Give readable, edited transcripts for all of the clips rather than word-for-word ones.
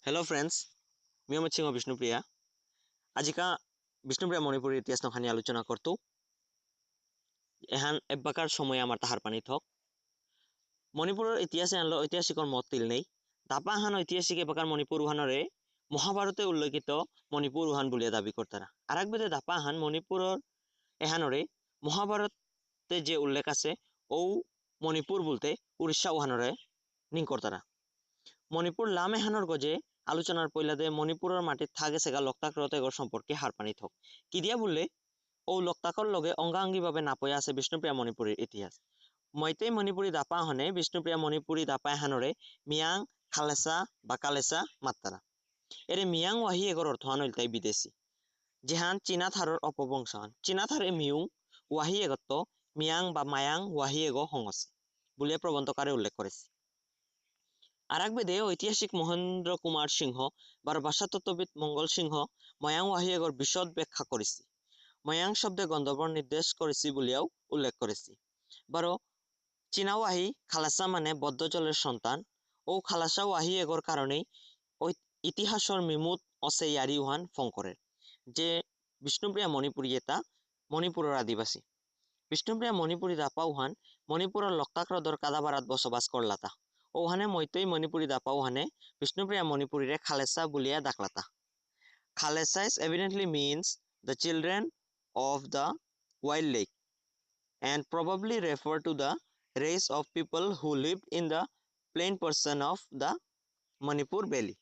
Hello friends, मी अमित सिंह विष्णुप्रिया। आज का विष्णुप्रिया मणिपुर इतिहास नखानी आलोचना करतु। एहान एब्बाकार समय आमार ताहार पानी थक। मणिपुर इतिहास आनलो ऐतिहासिकर मत तिल नहीं। दापा हान ऐतिहासिक एब्बाकार मणिपुर उहानरे महाभारते उल्लेखित मणिपुर उहान बुलिया दाबी करतारा। आराक बेदे दापा हान मणिपुर एहानरे महाभारते जे उल्लेख आछे ओ मणिपुर बोलते उड़ीसा उहानरे निं करतारा। मणिपुर लाम एहानर गजे आलोचनार पयलादे मणिपुरर माटित थागे सेगा लक्ताकर एगोर सम्पर्के हार पानी थक किदिया बोले ओ लक्ताकर लगे अंगाअंगी भावे नापया आछे विष्णुप्रिया मणिपुरेर इतिहास। मैतेई मणिपुरी दापा हने विष्णुप्रिया मणिपुरी दापा एहानरे मियां खालेसा बा कालेसा मात्तारा। एरे मियां वाही एगोर अर्थ हनलताई विदेशी जेहान चीना थारर अपबंशान चीना थारे मियुं वाही एगत्तो मियां बा मायां वाही एगो हंगसे बुलिया प्रबंधकारे उल्लेख करेছে। आराक बेदे ऐतिहासिक महेंद्र कुमार सिंह बार भाषातत्त्वविद मंगल सिंह मयां वाही एगोर विशद व्याख्या करेছি। मयां शब्दे गंधर्वर निर्देश करेছি बुलियाও उल्लेख करेছি। बारो चीना वाही खालासा माने बद्धजलेर सन्तान ओ खालासा वाही एगोर कारणेई इतिहासर मिमुत असे यारी उहान फंकरेर जे विष्णुप्रिया मणिपुरी एता मणिपुरर आदिबासी। विष्णुप्रिया मणिपुरी दापा उहान मणिपुरर लक्ताक्रदर कादाबारात बसबास करलाता। ओहाने मैतई मणिपुरी दापा उहाने विष्णुप्रिया मणिपुरी खालेसा बुलिया दाखलाता। Khalesas evidently means the children of the wild lake and probably refer to the race of people who lived in the plain portion of the Manipur Valley.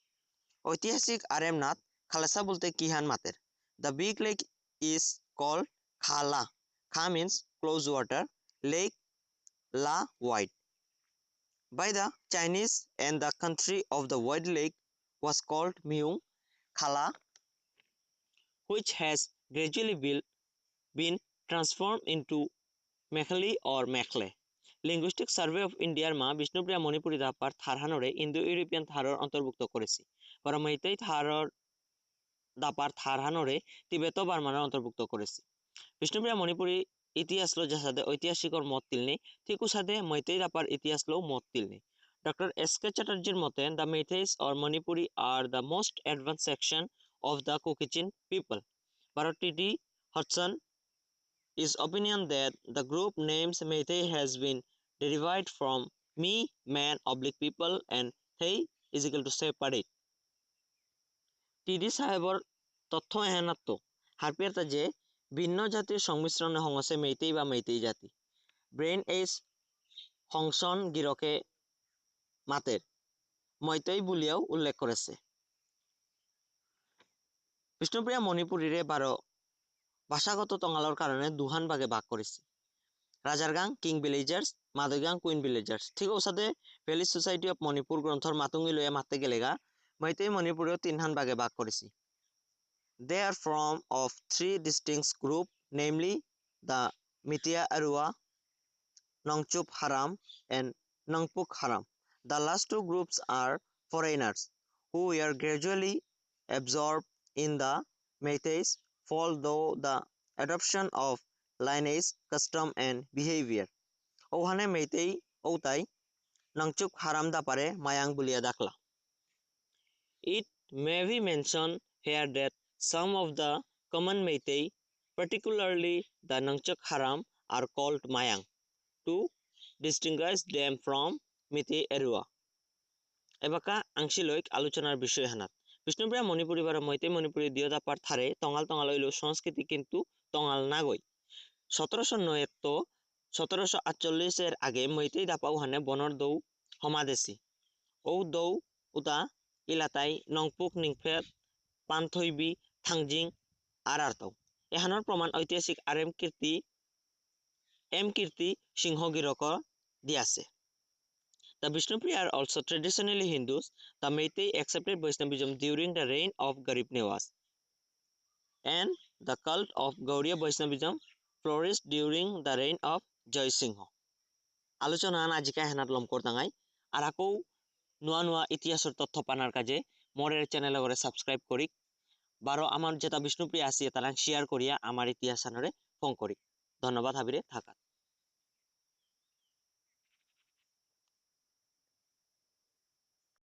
ऐतिहासिक आरेमनाथ खालेसा बोलते Ilhan मातेर। The big lake is called Khala. Kha means close water, lake La wide. By the Chinese and the country of the wide lake was called Myung Khala, which has gradually been transformed into Mekhali or Mekhle. Linguistic survey of ইন্ডিয়ার মা Bishnupriya Manipuri দাপার থারহানরে Indo European থারর অন্তর্ভুক্ত করেছি। পরমৈতেই থারর দাপার থারহানরে তিবেত বার্মার অন্তর্ভুক্ত করেছি। বিষ্ণুপ্রিয়া মণিপুরী ইতিহাস লো যাসাদে ঐতিহাসিকর মত তিলনি ঠিক উসাদে मैतेई दापार इतिहास लो मत तिलनी। Doctor S K. चैटार्जीर मते द मैतेइस और Manipuri are the most advanced section of the Caucasian people. But T.D. Hudson is opinion that the group names Meitei has been derived from me, man, oblique people and Thei is equal to separate. T.D. সাহেবর তথ্য এহেনাত্ম হারপিয়ারতা যে ভিন্ন জাতির সংমিশ্রণে হংসে মেইতেই বা মেইতেই জাতি brain এইস হংসন গিরকে মাতের মৈতৈ বুলিয়াও উল্লেখ করেছে। বিষ্ণুপ্রিয়া মণিপুরীরে 12 ভাষাগত তঙ্গালর কারণে দুহান ভাগে ভাগ করেছি। রাজারগাং কিং ভিলেজার্স মাদগাং কুইন ভিলেজার্স ঠিক ওসাদে ভ্যালি সোসাইটি অফ মণিপুর গ্রন্থর মাতুঙ্গি লইয়া মারতে গেলেগা मैतेई মণিপুরেও 3 হান ভাগে ভাগ করেছি। They are from of 3 distinct group, namely the Mitia Arua, Nongchup Haram and Nongpuk Haram. The last 2 groups are foreigners who were gradually absorbed in the Meiteis fold through the adoption of lineage, custom and behavior. ওখানে মেইতেই ওতাই নংচুক হারাম দাপারে Mayang বুলিয়া দাখলা। It may be mentioned here that some of the common Meitei, particularly the Nongchuk Haram, are called Mayang to distinguish them from Meitei Arua. এবাকা আংশিলৈক আলোচনার বিষয় হানাত বিষ্ণুপ্রিয়া মণিপুরী বারা मैतेई মণিপুরী দিয় দাপার থারে তঙ্গাল তঙ্গাল হইল সংস্কৃতি কিন্তু তঙ্গাল না গই। 1709 1748 এর আগে मैतेई দাপা উহানে বনর দৌ সমাদেশি ও দৌ উতা ইলাতাই নংপুক নিংফেত পানথইবি থাংজিং আর আরতাও এহানোর প্রমাণ ঐতিহাসিক আর এম কীর্তি সিংহগিরক দিয়াছে। The Vishnupriya are also traditionally Hindus. The Meitei accepted Vaishnavism during the reign of Garib Niwas, and the cult of Gaudiya Vaishnavism flourished during the reign of Jai Singh. আলোচনা আজিকা হেনাত লম করতাঙাই আর আকৌ নুয়া নুয়া ইতিহাসের তথ্য পানার কাজে মোরের চ্যানেলে করে সাবস্ক্রাইব করি বারো আমার যেটা বিষ্ণুপ্রিয়া আসি তারা শেয়ার করিয়া আমার ইতিহাস আনরে ফোন করি। ধন্যবাদ হাবিরে থাকা।